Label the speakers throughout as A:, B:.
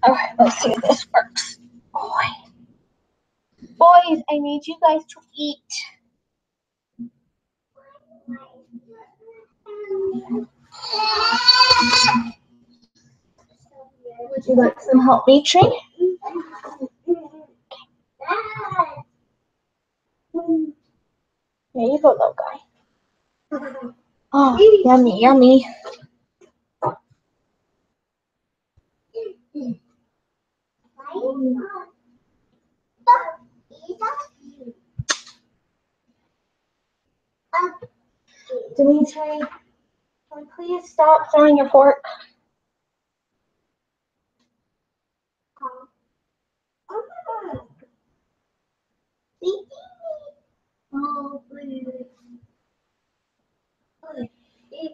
A: Alright, let's see if this works. Boys, I need you guys to eat. Would you like some help, Matri? There you go, little guy. Oh, yummy, yummy. Dimitri, can we please stop throwing your fork? Oh, please. Here.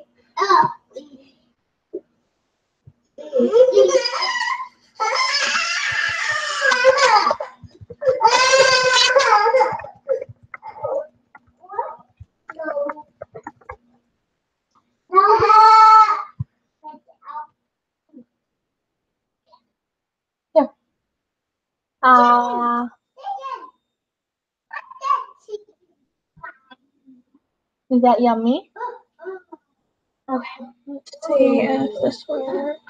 A: Is that yummy? Okay, let's see if this works.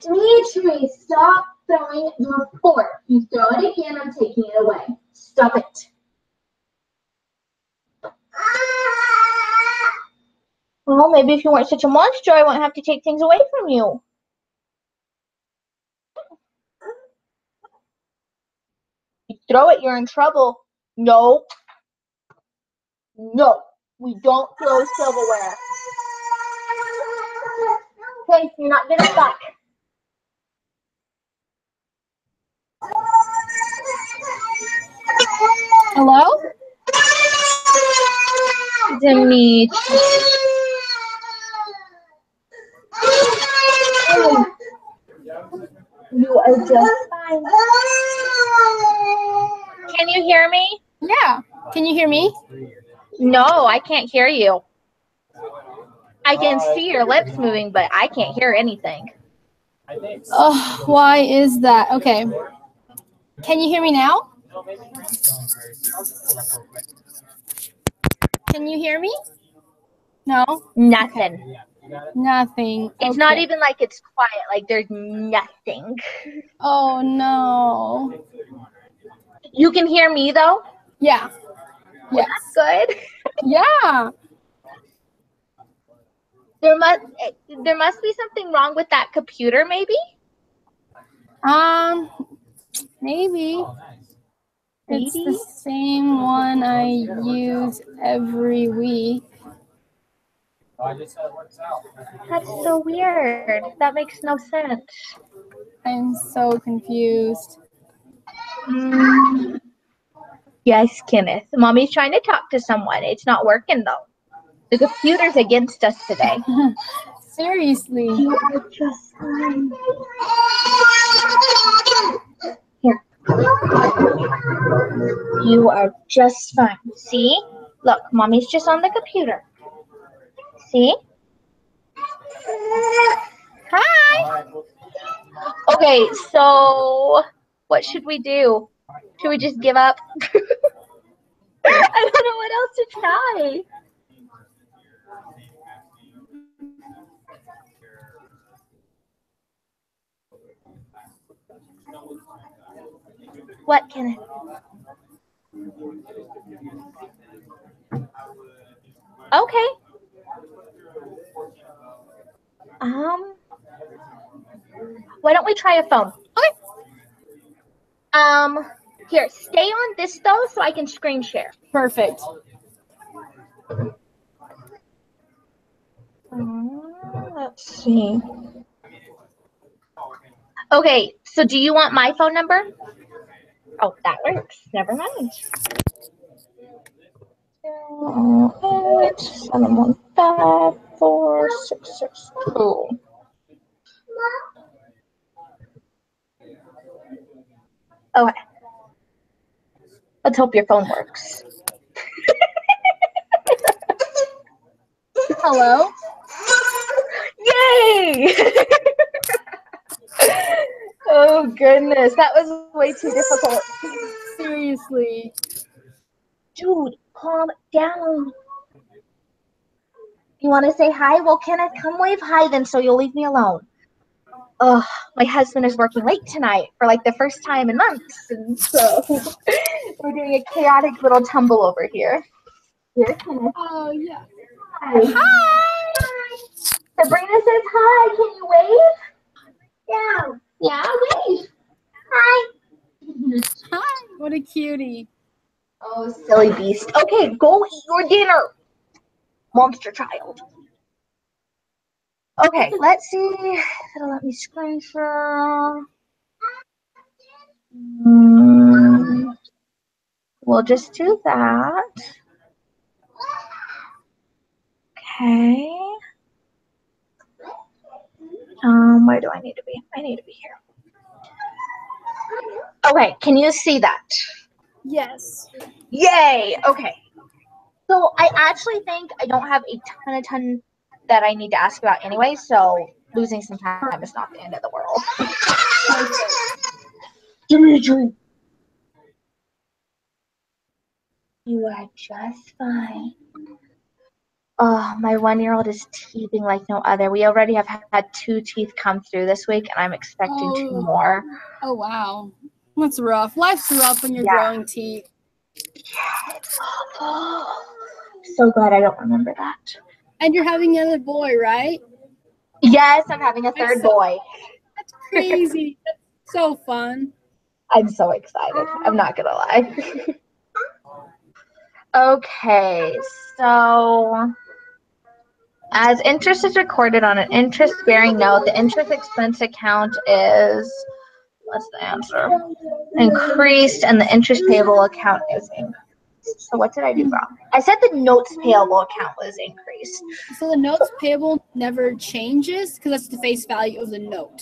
A: Dimitri, stop throwing your fork. You throw it again, I'm taking it away. Stop it. Well, maybe if you weren't such a monster, I wouldn't have to take things away from you. You throw it, you're in trouble. No. No, we don't throw silverware. Okay, you're not getting it back.
B: Hello?
A: Dimitri. You are just fine. Can you hear me?
B: Yeah. Can you hear me?
A: No, I can't hear you. I can see your lips moving, but I can't hear anything.
B: Oh, why is that? Okay. Can you hear me now? Can you hear me? No?
A: Nothing.
B: Okay. Nothing.
A: It's not even like it's quiet, like there's nothing.
B: Oh, no.
A: You can hear me though?
B: Yeah. Yes.
A: That's good.
B: Yeah.
A: There must be something wrong with that computer, maybe?
B: Maybe. It's
A: Maybe?
B: the same one I use every week.
A: That's so weird. That makes no sense.
B: I'm so confused.
A: Yes, Kenneth. Mommy's trying to talk to someone. It's not working though. The computer's against us today.
B: Seriously.
A: You are just fine. Here. You are just fine. See? Look, Mommy's just on the computer. See? Hi. Okay, so what should we do? Should we just give up? I don't know what else to try. What, Kenneth? Okay. Why don't we try a phone? Okay. Here, stay on this though so I can screen share.
B: Perfect.
A: Let's see. Okay, so do you want my phone number? Oh, that works. Never mind. 715-4662. Okay. Let's hope your phone works.
B: Hello?
A: Yay! goodness, that was way too difficult.
B: Seriously.
A: Dude, calm down. You want to say hi? Well, Kenneth, come wave hi then so you'll leave me alone. Oh, my husband is working late tonight for like the first time in months. And so we're doing a chaotic little tumble over here. Here, Kenneth.
B: Oh, yeah.
A: Hi. Hi. Sabrina says hi. Can you wave? Yeah. Yeah, wave. Hi.
B: Hi. What a cutie.
A: Oh, silly beast. Okay, go eat your dinner, monster child. Okay, let's see. It'll let me screen share. We'll just do that. Okay. Where do I need to be? I need to be here. Okay, can you see that?
B: Yes.
A: Yay! Okay. So I actually think I don't have a ton that I need to ask about anyway, so losing some time is not the end of the world. Dimitri. You are just fine. Oh, my 1-year-old is teething like no other. We already have had 2 teeth come through this week, and I'm expecting 2 more.
B: Oh, wow. That's rough. Life's rough when you're growing teeth.
A: Yeah, it's awful. So glad I don't remember that.
B: And you're having another boy, right?
A: Yes, I'm having a third boy.
B: That's crazy. That's so fun.
A: I'm so excited. I'm not going to lie. Okay, so as interest is recorded on an interest-bearing note, the interest expense account is, what's the answer? Increased, and the interest payable account is increased. So what did I do wrong? I said the notes payable account was increased.
B: So the notes payable never changes because that's the face value of the note.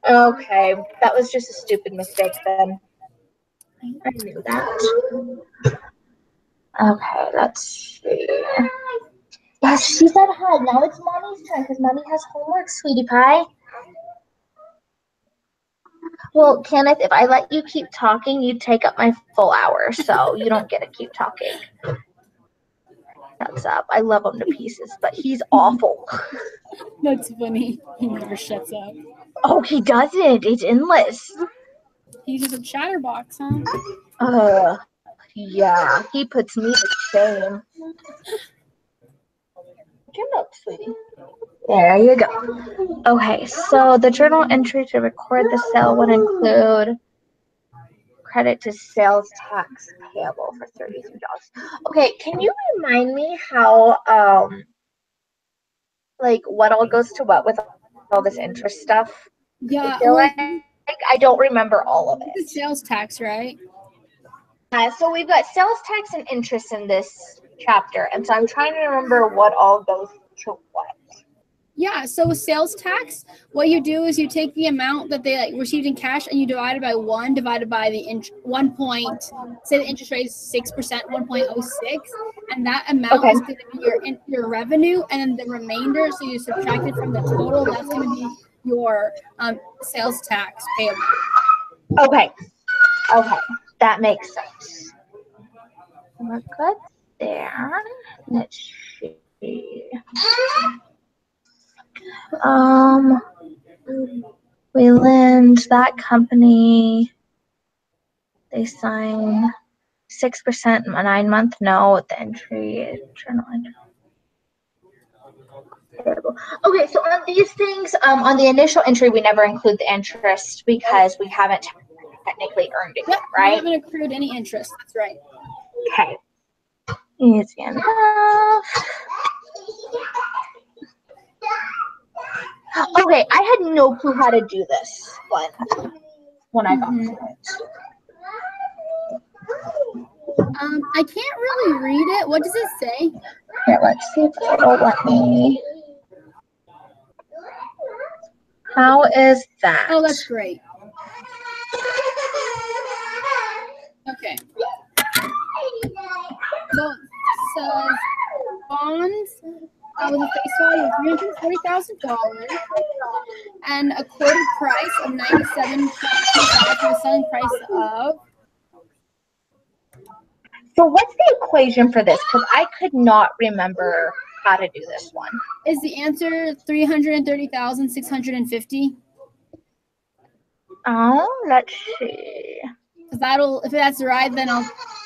A: Okay, that was just a stupid mistake then. I knew that. Okay, let's see. Yes, she said hi. Now it's Mommy's turn because Mommy has homework, sweetie pie. Well, Kenneth, if I let you keep talking, you'd take up my full hour, so you don't get to keep talking. Shuts up. I love him to pieces, but he's awful.
B: That's funny. He never shuts up.
A: Oh, he doesn't. It's endless.
B: He's just a chatterbox, huh?
A: Yeah. He puts me to shame. Chin up, sweetie. There you go. Okay, so the journal entry to record the sale would include credit to sales tax payable for $33. Okay, can you remind me how like what all goes to what with all this interest stuff?
B: Yeah,
A: I feel like I don't remember all of it.
B: It's sales tax, right?
A: So we've got sales tax and interest in this chapter, and so I'm trying to remember what all goes to what.
B: Yeah, so with sales tax, what you do is you take the amount that they received in cash and you divide it by 1 divided by the 1 point, say the interest rate is 6%, 1.06, and that amount is going to be your revenue, and then the remainder, so you subtract it from the total, that's going to be your sales tax payable.
A: Okay, that makes sense. We're good there. Let's see. We lend that company. They sign 6% 9-month note. The entry journal entry. Okay, so on these things, on the initial entry, we never include the interest because we haven't technically earned it yet, right?
B: We haven't accrued any interest. That's right.
A: Okay. Easy enough. Okay, I had no clue how to do this when I got to it.
B: I can't really read it. What does it say?
A: Here, let's see if it'll let me. How is that?
B: Oh, that's great. Okay. So it says bonds with a face value of $340,000 and a quoted price of $97.25 and a selling price of.
A: So what's the equation for this? Because I could not remember how to do this one.
B: Is the answer 330,650?
A: Let's see.
B: Because if that's right, then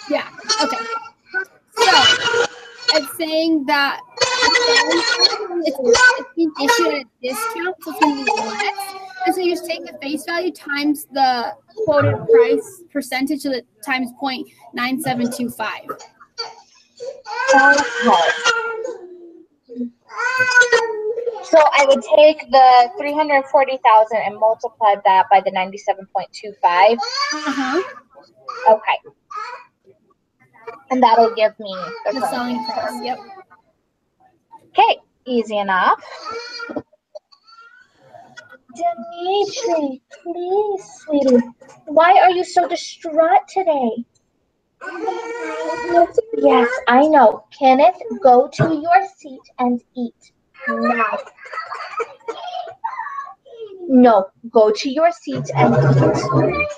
B: yeah, okay. So it's saying that it's being issued at a discount, so it's going to be less. And so you just take the face value times the quoted price percentage of the times 0.9725.
A: Okay. So I would take the 340,000 and multiply that by the 97.25. Okay. And that'll give me
B: the selling price. Yep.
A: Okay, easy enough. Dimitri, please, sweetie. Why are you so distraught today? Yes, I know. Kenneth, go to your seat and eat now. No, go to your seat and eat.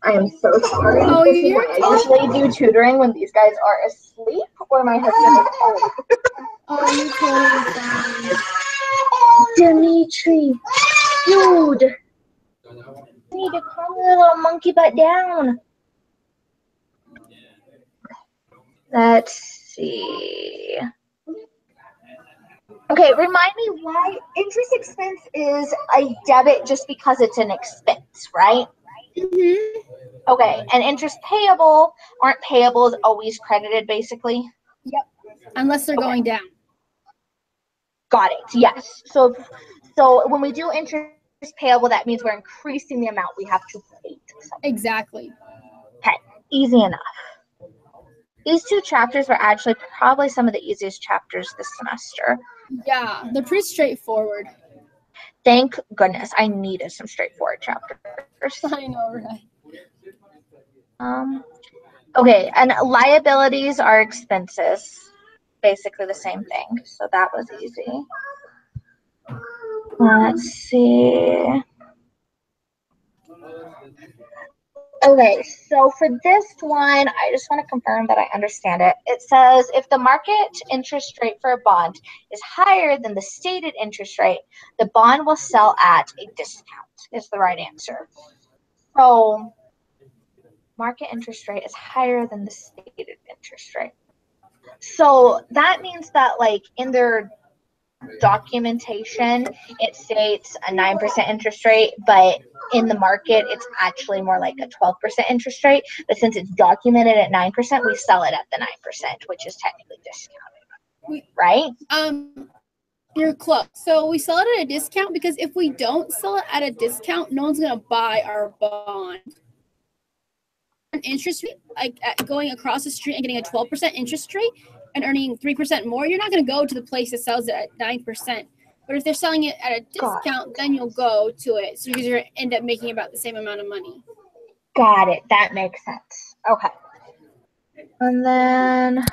A: I am so sorry.
B: Oh,
A: this is what I usually do tutoring when these guys are asleep or my husband is home.
B: Oh, you're totally fine.
A: Dimitri, dude. You need to calm your little monkey butt down. Let's see. Okay, remind me why interest expense is a debit just because it's an expense, right?
B: Mm-hmm.
A: Okay, and interest payable, aren't payables always credited basically?
B: Yep, unless they're going down.
A: Got it, yes. So when we do interest payable, that means we're increasing the amount we have to pay.
B: Exactly.
A: Okay, easy enough. These two chapters were actually probably some of the easiest chapters this semester.
B: Yeah, they're pretty straightforward.
A: Thank goodness. I needed some straightforward chapters.
B: I know, right?
A: Okay, and liabilities are expenses. Basically the same thing. So that was easy. Let's see. Okay, so for this one, I just want to confirm that I understand it. It says if the market interest rate for a bond is higher than the stated interest rate, the bond will sell at a discount, is the right answer. So market interest rate is higher than the stated interest rate. So that means that like in their documentation, it states a 9% interest rate, but in the market, it's actually more like a 12% interest rate. But since it's documented at 9%, we sell it at the 9%, which is technically discounted, right?
B: You're close. So we sell it at a discount because if we don't sell it at a discount, no one's going to buy our bond. An interest rate, like going across the street and getting a 12% interest rate and earning 3% more, you're not going to go to the place that sells it at 9%. But if they're selling it at a discount, then you'll go to it. So you're going to end up making about the same amount of money.
A: Got it. That makes sense. Okay. And then,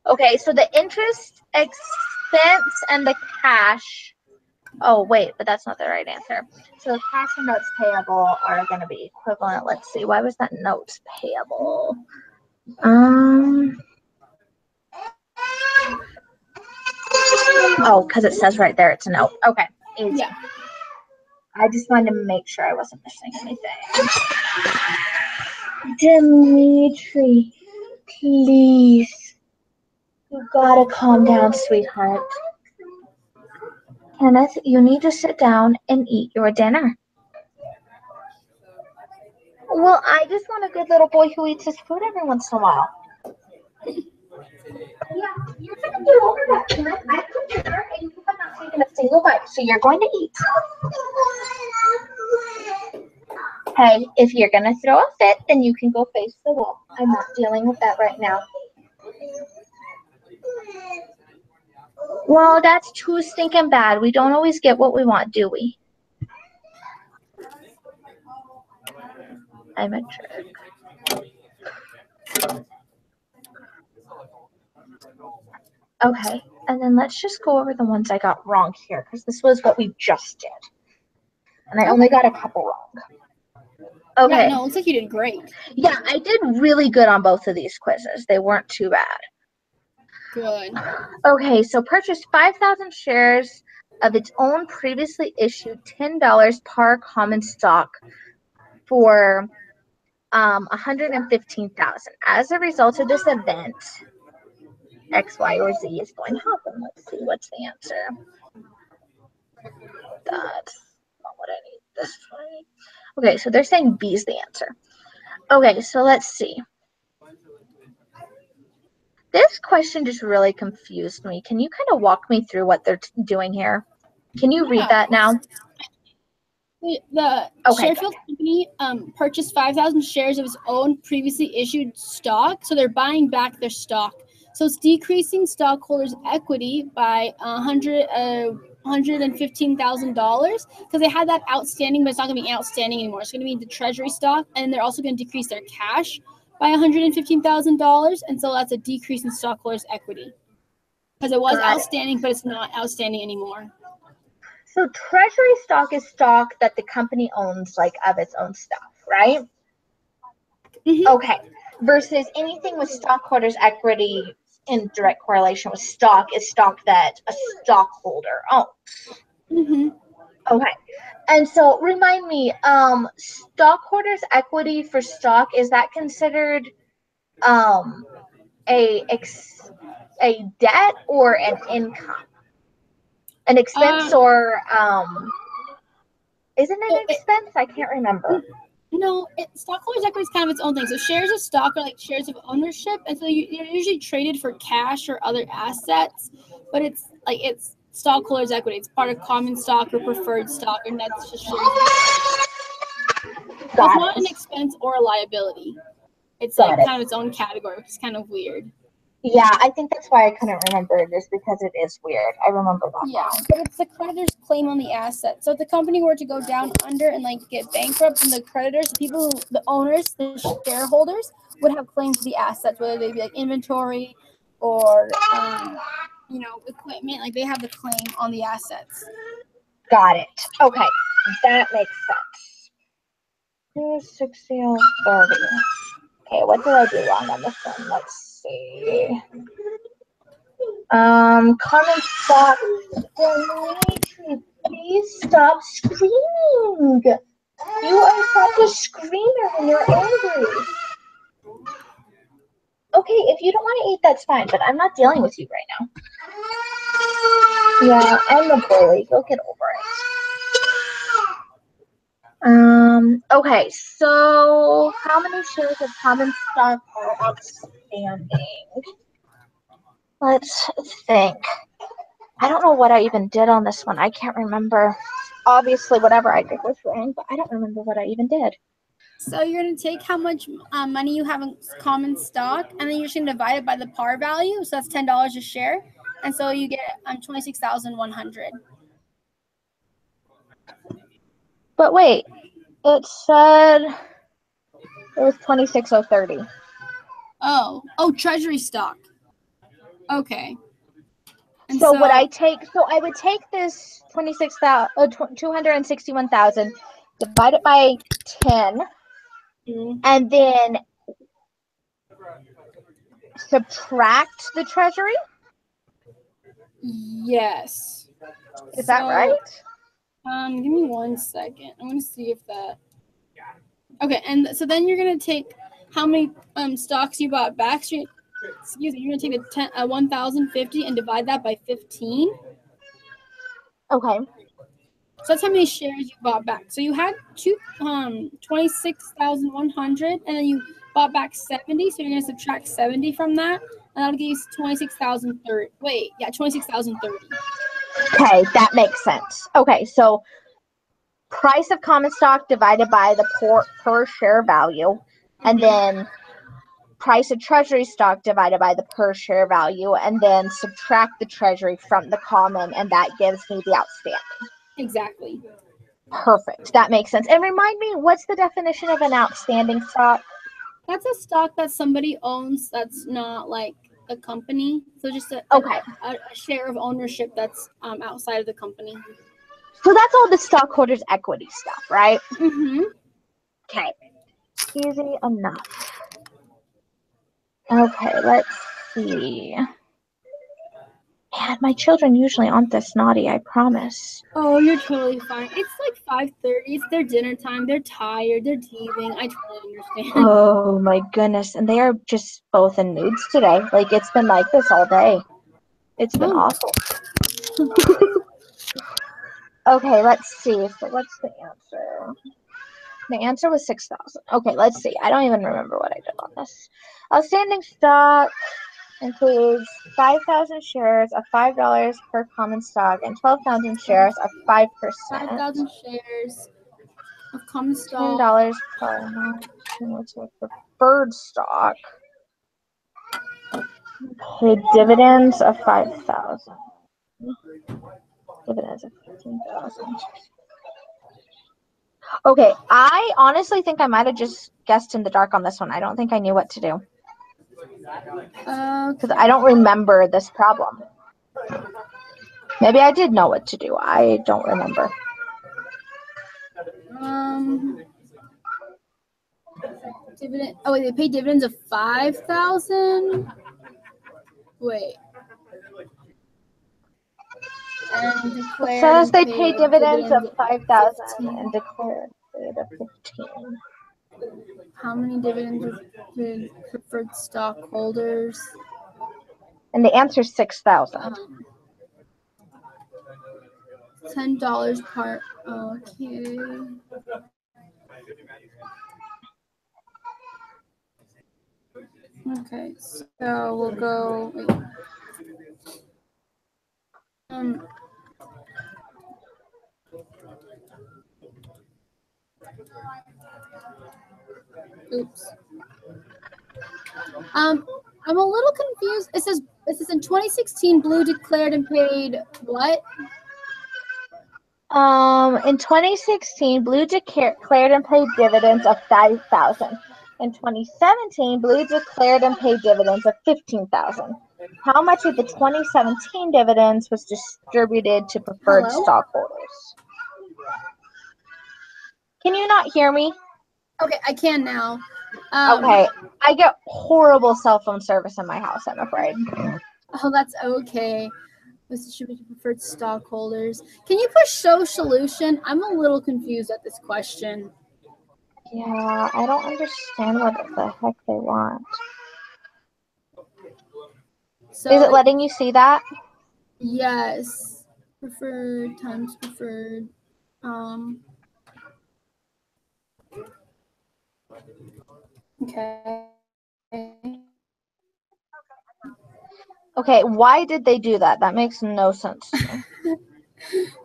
A: okay, so the interest expense and the cash. Oh, wait, but that's not the right answer. So the cash and notes payable are going to be equivalent. Let's see. Why was that notes payable? Oh, because it says right there it's a note. Okay, easy. Yeah. I just wanted to make sure I wasn't missing anything. Dimitri, please. You gotta calm down, sweetheart. Kenneth, you need to sit down and eat your dinner. Well, I just want a good little boy who eats his food every once in a while. Yeah, you're gonna get over that, Kenneth. I put dinner and you have not taken a single bite, so you're going to eat. Hey, if you're gonna throw a fit, then you can go face the wall. I'm not dealing with that right now. Well, that's too stinking bad. We don't always get what we want, do we? I'm a jerk. Okay, and then let's just go over the ones I got wrong here, because this was what we just did. And I only got a couple wrong. Okay.
B: Yeah, no, it looks like you did great.
A: Yeah, I did really good on both of these quizzes. They weren't too bad.
B: Good.
A: Okay, so purchased 5,000 shares of its own previously issued $10 par common stock for 115,000. As a result of this event, X, Y, or Z is going to happen. Let's see what's the answer. That's not what I need. This one. Okay, so they're saying B is the answer. Okay, so let's see. This question just really confused me. Can you kind of walk me through what they're doing here? Can you read that now?
B: The Sharefield company purchased 5,000 shares of its own previously issued stock, so they're buying back their stock. So it's decreasing stockholders' equity by $115,000 because they had that outstanding, but it's not going to be outstanding anymore. It's going to be the treasury stock, and they're also going to decrease their cash by $115,000, and so that's a decrease in stockholders' equity because it was outstanding, but it's not outstanding anymore.
A: So treasury stock is stock that the company owns, like of its own stuff, right?
B: Mm-hmm.
A: Okay. Versus anything with stockholders' equity in direct correlation with stock is stock that a stockholder owns.
B: Mm-hmm.
A: Okay. And so remind me, stockholders' equity for stock, is that considered a debt or an income? An expense or isn't it an expense? I can't remember.
B: No, stockholders' equity is kind of its own thing. So shares of stock are like shares of ownership, and so you're usually traded for cash or other assets, but it's stockholders' equity. It's part of common stock or preferred stock, and that's just shares of ownership. So it's not an expense or a liability. It's like kind of its own category, which is kind of weird.
A: Yeah, I think that's why I couldn't remember it, is because it is weird. I remember that.
B: Yeah, but it's the creditor's claim on the asset. So if the company were to go down under and get bankrupt, and the creditors, the owners, the shareholders would have claims to the assets, whether they be like inventory or equipment. Like they have the claim on the assets.
A: Got it. Okay, that makes sense. 260 30. Okay, what did I do wrong on this one? Let's see. Common stock. Dimitri, please stop screaming. You are such a screamer when you're angry. Okay, if you don't want to eat, that's fine, but I'm not dealing with you right now. Yeah, I'm a bully. Go get over it. Okay, so how many shares of common stock are outstanding? Let's think. I don't know what I even did on this one. I can't remember. Obviously, whatever I did was wrong, but I don't remember what I even did.
B: So you're going to take how much money you have in common stock, and then you're just going to divide it by the par value. So that's $10 a share, and so you get 26,100.
A: But wait, it said it was 26,030.
B: Oh, treasury stock. Okay. And
A: so would I take? So I would take this 261,000, divide it by 10, and then subtract the treasury.
B: Yes.
A: Is that right?
B: Give me 1 second. I'm going to see if that. Okay, and so then you're going to take how many stocks you bought back. So you're going to take 1,050 and divide that by 15.
A: Okay.
B: So that's how many shares you bought back. So you had 26,100, and then you bought back 70. So you're going to subtract 70 from that, and that'll give you 26,030. Wait, yeah, 26,030.
A: Okay, that makes sense. Okay, so price of common stock divided by the per share value, and then price of treasury stock divided by the per share value, and then subtract the treasury from the common, and that gives me the outstanding.
B: Exactly.
A: Perfect. That makes sense. And remind me, what's the definition of an outstanding stock?
B: That's a stock that somebody owns that's not like a company. So just a share of ownership that's outside of the company.
A: So that's all the stockholders' equity stuff, right?
B: Mm-hmm.
A: Okay. Easy enough. Okay, let's see. Man, my children usually aren't this naughty, I promise.
B: Oh, you're totally fine. It's like 5:30. It's their dinner time. They're tired. They're teething. I totally understand.
A: Oh my goodness. And they are just both in moods today. Like it's been like this all day. It's been awful. Okay, let's see. So what's the answer? The answer was 6,000. Okay, let's see. I don't even remember what I did on this. Outstanding stock includes 5,000 shares of $5 per common stock and 12,000 shares of 5%.
B: 5,000 shares of common stock.
A: $10 per amount cumulative preferred stock. Paid dividends of 5,000. Dividends of 15,000. Okay, I honestly think I might have just guessed in the dark on this one. I don't think I knew what to do. Because I don't remember this problem. Maybe I did know what to do. I don't remember.
B: Dividend. Oh wait, they pay dividends of 5,000. Wait. And declared.
A: It says they pay dividends of 5,000 and declared of 15.
B: How many dividends did preferred stockholders?
A: And the answer is 6,000.
B: $10 per. Okay. Okay, so we'll go. Wait. Oops. I'm a little confused. It says in 2016, Blue declared and paid what?
A: In 2016, Blue declared and paid dividends of 5,000. In 2017, Blue declared and paid dividends of 15,000. How much of the 2017 dividends was distributed to preferred stockholders? Can you not hear me?
B: Okay, I can now.
A: Okay, I get horrible cell phone service in my house, I'm afraid.
B: Oh, that's okay. Was distributed to preferred stockholders. Can you push show solution? I'm a little confused at this question.
A: Yeah, I don't understand what the heck they want. So, is it letting you see that?
B: Yes. Preferred times preferred. Okay.
A: Okay, why did they do that? That makes no sense to me.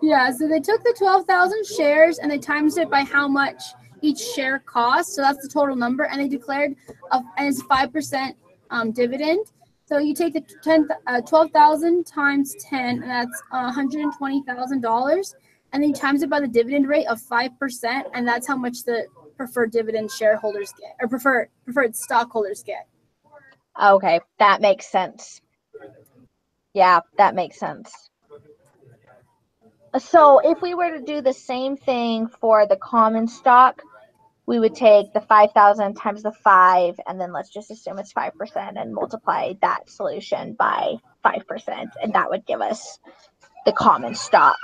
B: Yeah, so they took the 12,000 shares and they times it by how much each share costs. So that's the total number. And they declared and it's 5% dividend. So you take the 12,000 times 10, and that's $120,000. And then you times it by the dividend rate of 5%, and that's how much the preferred dividend shareholders get, or preferred stockholders get.
A: Okay, that makes sense. Yeah, that makes sense. So if we were to do the same thing for the common stock, we would take the 5,000 times the 5, and then let's just assume it's 5% and multiply that solution by 5%, and that would give us the common stock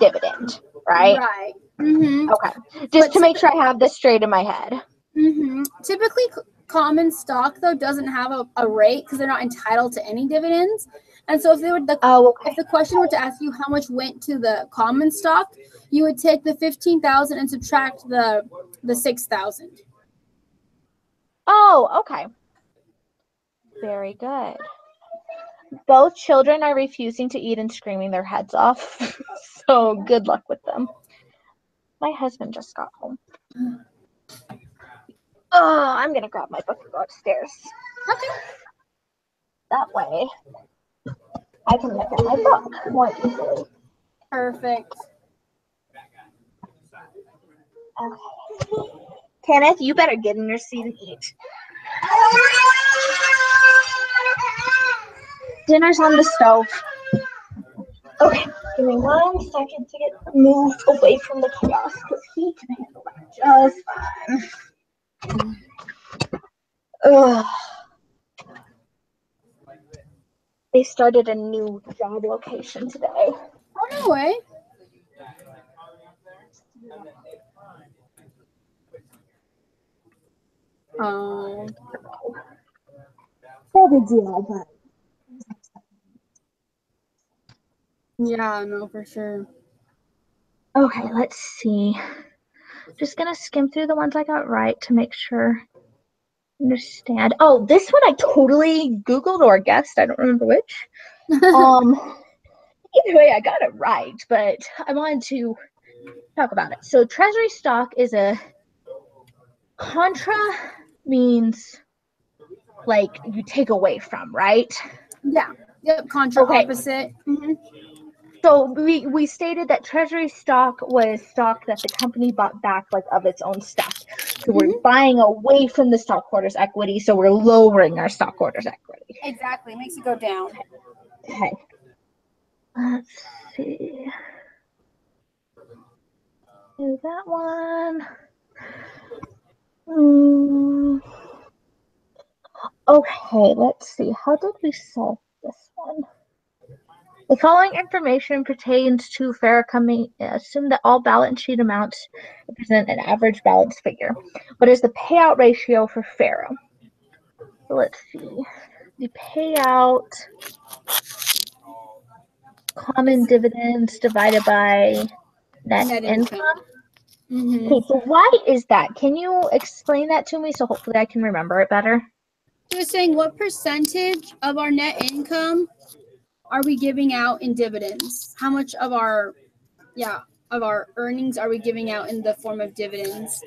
A: dividend, right?
B: Right. Mm-hmm.
A: Okay, just to make sure I have this straight in my head.
B: Mm-hmm. Typically, common stock, though, doesn't have a rate because they're not entitled to any dividends. And so if the question were to ask you how much went to the common stock, you would take the 15,000 and subtract the 6,000.
A: Oh, okay. Very good. Both children are refusing to eat and screaming their heads off. So good luck with them. My husband just got home. Oh, I'm going to grab my book and go upstairs.
B: Okay.
A: That way, I can look at my book more easily.
B: Perfect.
A: Okay. Kenneth, you better get in your seat and eat. Dinner's on the stove. Okay, give me 1 second to get moved away from the chaos because he can handle that just fine. Ugh. They started a new job location today.
B: Oh, no way. Oh.
A: No big deal, but
B: Yeah, no, for sure.
A: okay, let's see. Just gonna skim through the ones I got right to make sure I understand. Oh, this one I totally Googled or guessed. I don't remember which. Either way, I got it right, but I wanted to talk about it. So treasury stock is a contra means like you take away from, right?
B: Yeah. Yep. Contra opposite. Mm-hmm.
A: So we stated that treasury stock was stock that the company bought back like of its own stuff. So we're buying away from the stockholders' equity, so we're lowering our stockholders' equity.
B: Exactly. It makes it go down.
A: Okay. Let's see. Do that one. Okay, let's see. How did we solve this one? The following information pertains to fair company. Assume that all balance sheet amounts represent an average balance figure. What is the payout ratio for Pharaoh? So let's see. The payout, common dividends divided by net income.
B: Mm-hmm.
A: Okay, so why is that? Can you explain that to me so hopefully I can remember it better?
B: So it's saying what percentage of our net income are we giving out in dividends? How much of our earnings are we giving out in the form of dividends?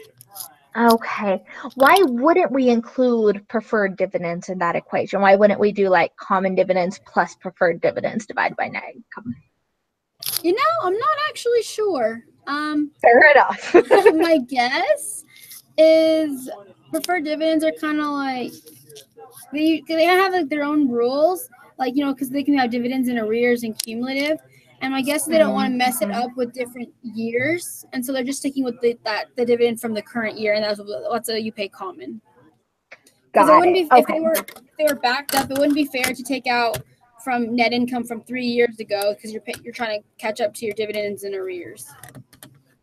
A: Okay. Why wouldn't we include preferred dividends in that equation? Why wouldn't we do like common dividends plus preferred dividends divided by net income?
B: You know, I'm not actually sure.
A: Fair enough.
B: My guess is preferred dividends are kind of like they have like their own rules, like because they can have dividends in arrears and cumulative. And my guess is they don't want to mess it up with different years, and so they're just sticking with the dividend from the current year, and that's what you pay common. Because it wouldn't be if they were backed up, it wouldn't be fair to take out from net income from 3 years ago because you're trying to catch up to your dividends and arrears.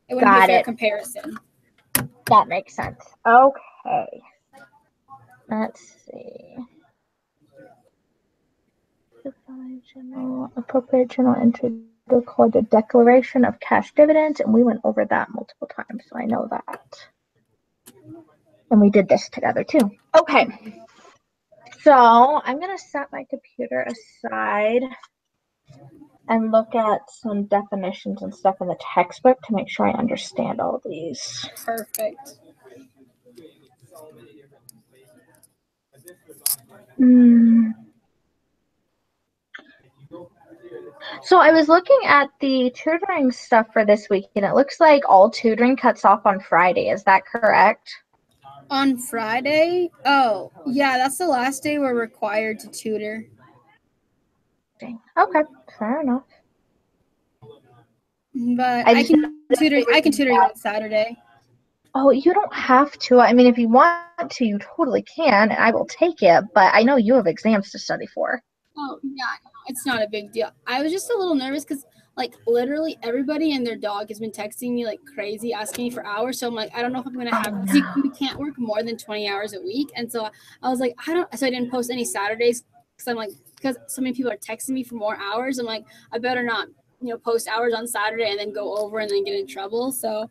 B: It wouldn't be a fair comparison.
A: That makes sense. Okay. Let's see. Define general appropriate journal entry called the declaration of cash dividends, and we went over that multiple times, so I know that. And we did this together too. Okay. So I'm gonna set my computer aside and look at some definitions and stuff in the textbook to make sure I understand all these.
B: Perfect.
A: So I was looking at the tutoring stuff for this week, and it looks like all tutoring cuts off on Friday. Is that correct?
B: On Friday? Oh, yeah, that's the last day we're required to tutor.
A: Okay, fair enough.
B: But I can tutor you on Saturday.
A: Oh, you don't have to. I mean, if you want to, you totally can, and I will take it, but I know you have exams to study for.
B: Oh, yeah, it's not a big deal. I was just a little nervous because, like, literally everybody and their dog has been texting me like crazy, asking me for hours. So I'm like, I don't know if I'm going to have, we can't work more than 20 hours a week. And so I was like, so I didn't post any Saturdays because I'm like, because so many people are texting me for more hours. I'm like, I better not, post hours on Saturday and then go over and then get in trouble. So,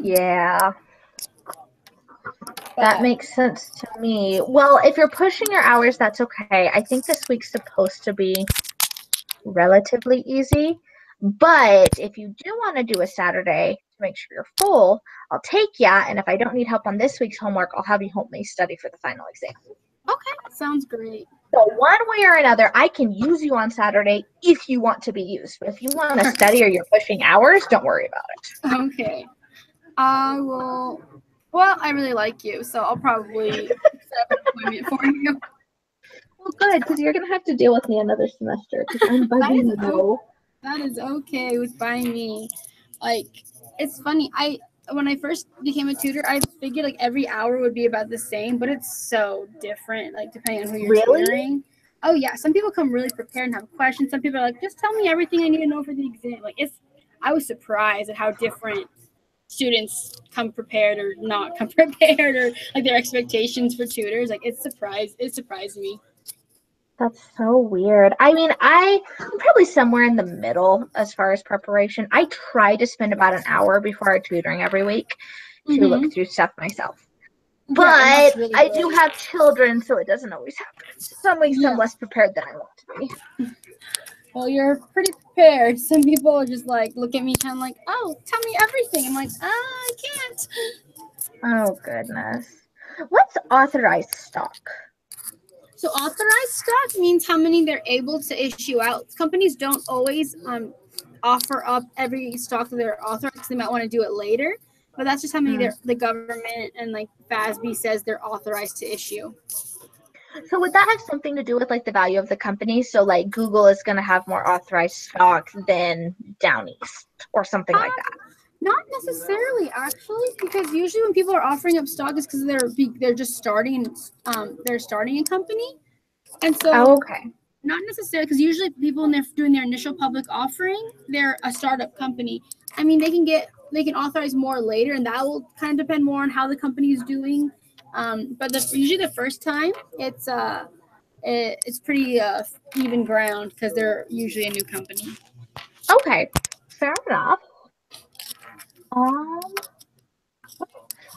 A: yeah. That makes sense to me. Well, if you're pushing your hours, that's okay. I think this week's supposed to be relatively easy. But if you do want to do a Saturday to make sure you're full, I'll take ya. And if I don't need help on this week's homework, I'll have you help me study for the final exam.
B: Okay, sounds great.
A: So one way or another, I can use you on Saturday if you want to be used. But if you want to study or you're pushing hours, don't worry about it.
B: Okay. I will. Well, I really like you, so I'll probably set up an appointment for you.
A: Well, good, because you're gonna have to deal with me another semester because I'm bugging you.
B: That is okay with by me. Like, it's funny. When I first became a tutor, I figured like every hour would be about the same, but it's so different, like depending on who you're
A: Really?
B: tutoring. Oh yeah, some people come really prepared and have questions. Some people are like, just tell me everything I need to know for the exam. Like I was surprised at how different students come prepared or not come prepared, or like their expectations for tutors. Like it surprised me.
A: That's so weird. I mean, I'm probably somewhere in the middle as far as preparation. I try to spend about an hour before our tutoring every week to look through stuff myself. But
B: Yeah, really
A: I do have children, so it doesn't always happen. Some weeks I'm less prepared than I want to be.
B: Well, you're pretty prepared. Some people are just like look at me kind of like, oh, tell me everything. I'm like, I can't.
A: Oh, goodness. What's authorized stock?
B: So authorized stock means how many they're able to issue out. Companies don't always offer up every stock that they're authorized. They might want to do it later, but that's just how many the government and like FASB says they're authorized to issue.
A: So would that have something to do with like the value of the company? So like Google is going to have more authorized stock than Down East or something like that.
B: Not necessarily, actually, because usually when people are offering up stock, it's because they're just starting they're starting a company, and so not necessarily because usually people when they're doing their initial public offering, they're a startup company. I mean, they can authorize more later, and that will kind of depend more on how the company is doing. But usually the first time, it's pretty even ground because they're usually a new company.
A: Okay, fair enough.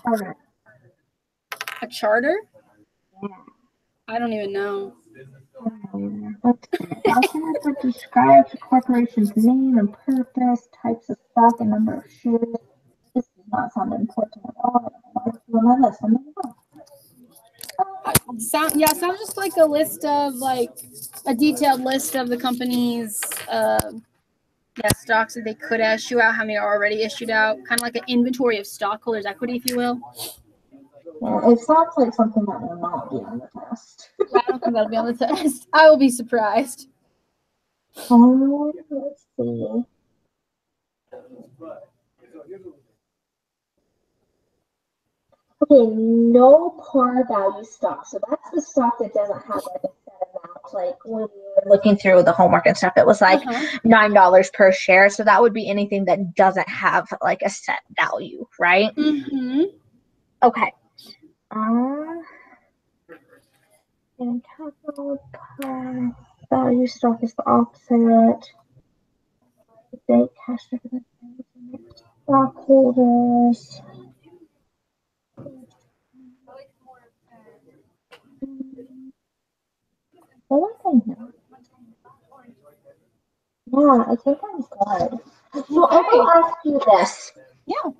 A: Charter.
B: A charter?
A: Yeah.
B: I don't even know.
A: Let's see. Documents that describe the corporation's name and purpose, types of stock, and number of shares. This does not sound important at all.
B: Sounds just like a list of like a detailed list of the company's stocks that they could issue out, how many are already issued out, kind of like an inventory of stockholders' equity, if you will.
A: Yeah, it sounds like something that will not be on the test.
B: I don't think that'll be on the test. I will be surprised.
A: Let's see. Okay, no par value stock. So that's the stock that doesn't have like a set amount. Like when we were looking through the homework and stuff, it was like $9 per share. So that would be anything that doesn't have like a set value, right?
B: Mm-hmm.
A: Okay. And capital par value stock is the opposite. Date cash dividend stockholders. Yeah, I think I'm good. So I will ask you this.
B: Yeah.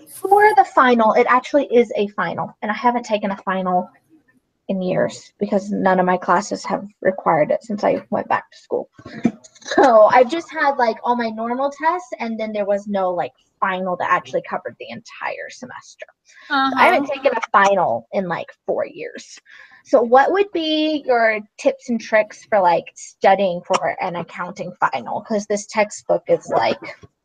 A: For the final, it actually is a final, and I haven't taken a final in years because none of my classes have required it since I went back to school. So I've just had like all my normal tests, and then there was no like final that actually covered the entire semester. So I haven't taken a final in like 4 years. So what would be your tips and tricks for like studying for an accounting final? Because this textbook is like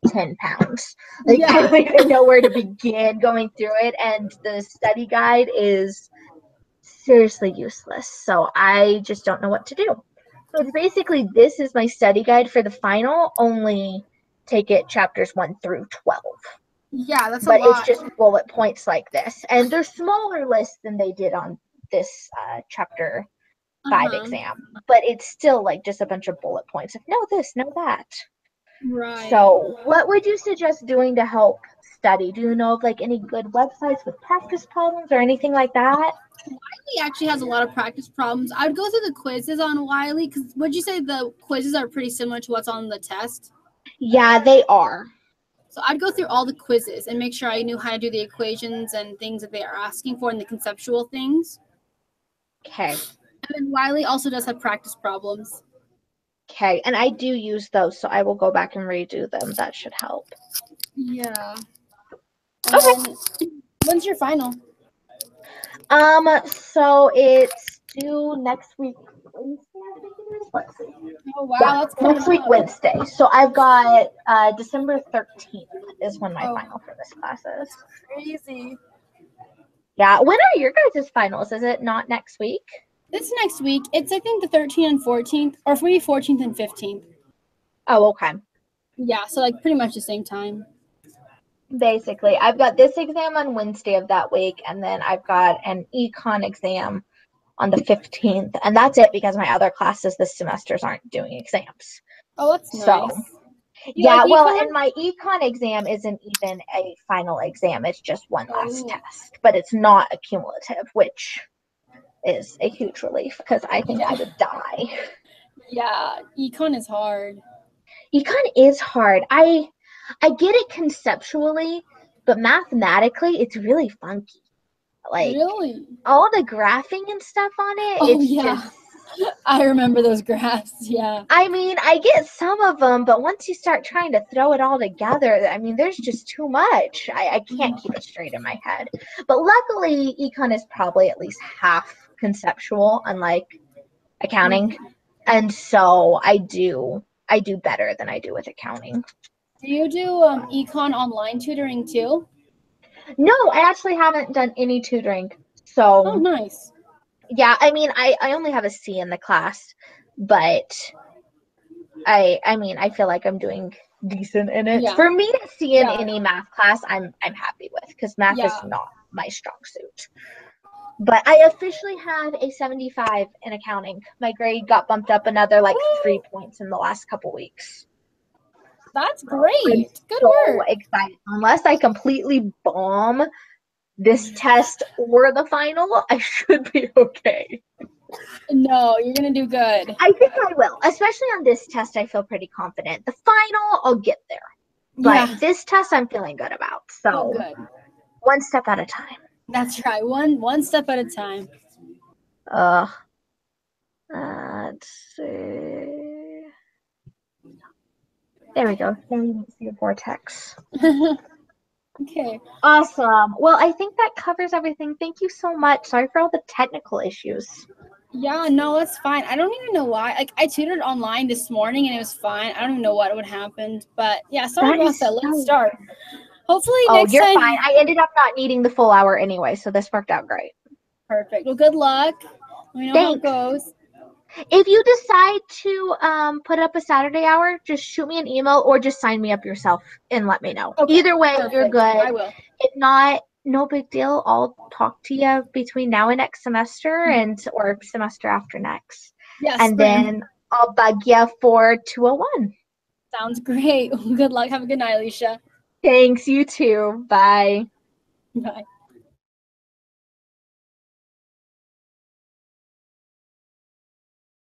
A: 10 pounds. Like I don't even know where to begin going through it, and the study guide is seriously useless. So I just don't know what to do. So it's basically, this is my study guide for the final, only take it chapters 1 through 12.
B: Yeah, that's
A: but it's just bullet points like this, and they're smaller lists than they did on this chapter 5 exam, but it's still like just a bunch of bullet points of know this, know that.
B: Right.
A: So what would you suggest doing to help study? Do you know of like any good websites with practice problems or anything like that?
B: Wiley actually has a lot of practice problems. I'd go through the quizzes on Wiley because would you say the quizzes are pretty similar to what's on the test?
A: Yeah, they are.
B: So I'd go through all the quizzes and make sure I knew how to do the equations and things that they are asking for and the conceptual things.
A: Okay.
B: And then Wiley also does have practice problems.
A: Okay, and I do use those, so I will go back and redo them. That should help.
B: Yeah. And then, when's your final?
A: So it's due next week Wednesday, I think it is. Let's see.
B: Oh wow,
A: Yeah,
B: that's coming
A: next week
B: up.
A: Wednesday. So I've got December 13th is when my
B: Oh,
A: final for this class is.
B: that's crazy.
A: Yeah, when are your guys' finals? Is it not next week?
B: It's next week. It's I think the 13th and 14th, or maybe 14th and 15th.
A: Oh, okay.
B: Yeah, so like pretty much the same time.
A: Basically, I've got this exam on Wednesday of that week, and then I've got an econ exam on the 15th, and that's it because my other classes this semesters aren't doing exams.
B: Oh, that's
A: So,
B: nice. You like
A: yeah, well,
B: econ?
A: and my econ exam isn't even a final exam, it's just one last
B: Oh,
A: test, but it's not a cumulative, which is a huge relief because I think I
B: yeah.
A: would die.
B: Yeah, econ is hard.
A: Econ is hard. I get it conceptually, but mathematically it's really funky. Like
B: Really?
A: all the graphing and stuff on it,
B: Oh
A: it's just
B: yeah, I remember those graphs. Yeah.
A: I mean, I get some of them, but once you start trying to throw it all together, I mean, there's just too much. I can't keep it straight in my head. But luckily, econ is probably at least half conceptual, unlike accounting. And so I do better than I do with accounting.
B: Do you do econ online tutoring too?
A: No, I actually haven't done any tutoring.
B: Oh,
A: So,
B: nice.
A: yeah, I mean, I only have a C in the class, but I mean, I feel like I'm doing decent in it.
B: Yeah.
A: For me to see in
B: Yeah.
A: any math class, I'm happy with because math is
B: Yeah.
A: not my strong suit. But I officially have a 75 in accounting. My grade got bumped up another like 3 points in the last couple weeks.
B: That's
A: I'm
B: great. Good
A: so
B: work.
A: excited. Unless I completely bomb this test or the final, I should be okay.
B: No, you're gonna do good.
A: I think I will. Especially on this test, I feel pretty confident. The final, I'll get there.
B: Yeah.
A: But this test, I'm feeling good about.
B: Oh,
A: So
B: good.
A: one step at a time.
B: That's right. One step at a time.
A: Uh, let's see. There we go. Now you don't see a vortex.
B: Okay.
A: Awesome. Well, I think that covers everything. Thank you so much. Sorry for all the technical issues.
B: Yeah, no, that's fine. I don't even know why. Like I tutored online this morning and it was fine. I don't even know what would happen. But yeah, sorry
A: That
B: about
A: is
B: that. Let's
A: so.
B: start. Hopefully
A: Oh,
B: next
A: you're fine.
B: time.
A: I ended up not needing the full hour anyway, so this worked out great.
B: Perfect. Well, good luck. Let me know how it
A: Thanks.
B: goes.
A: If you decide to put up a Saturday hour, just shoot me an email or just sign me up yourself and let me know.
B: Okay.
A: Either way, you're
B: Perfect.
A: good.
B: I will.
A: If not, no big deal. I'll talk to you between now and next semester and or semester after next.
B: Yeah,
A: And
B: spring.
A: then I'll bug you for 201.
B: Sounds great. Good luck. Have a good night, Alicia.
A: Thanks, you too. Bye.
B: Bye.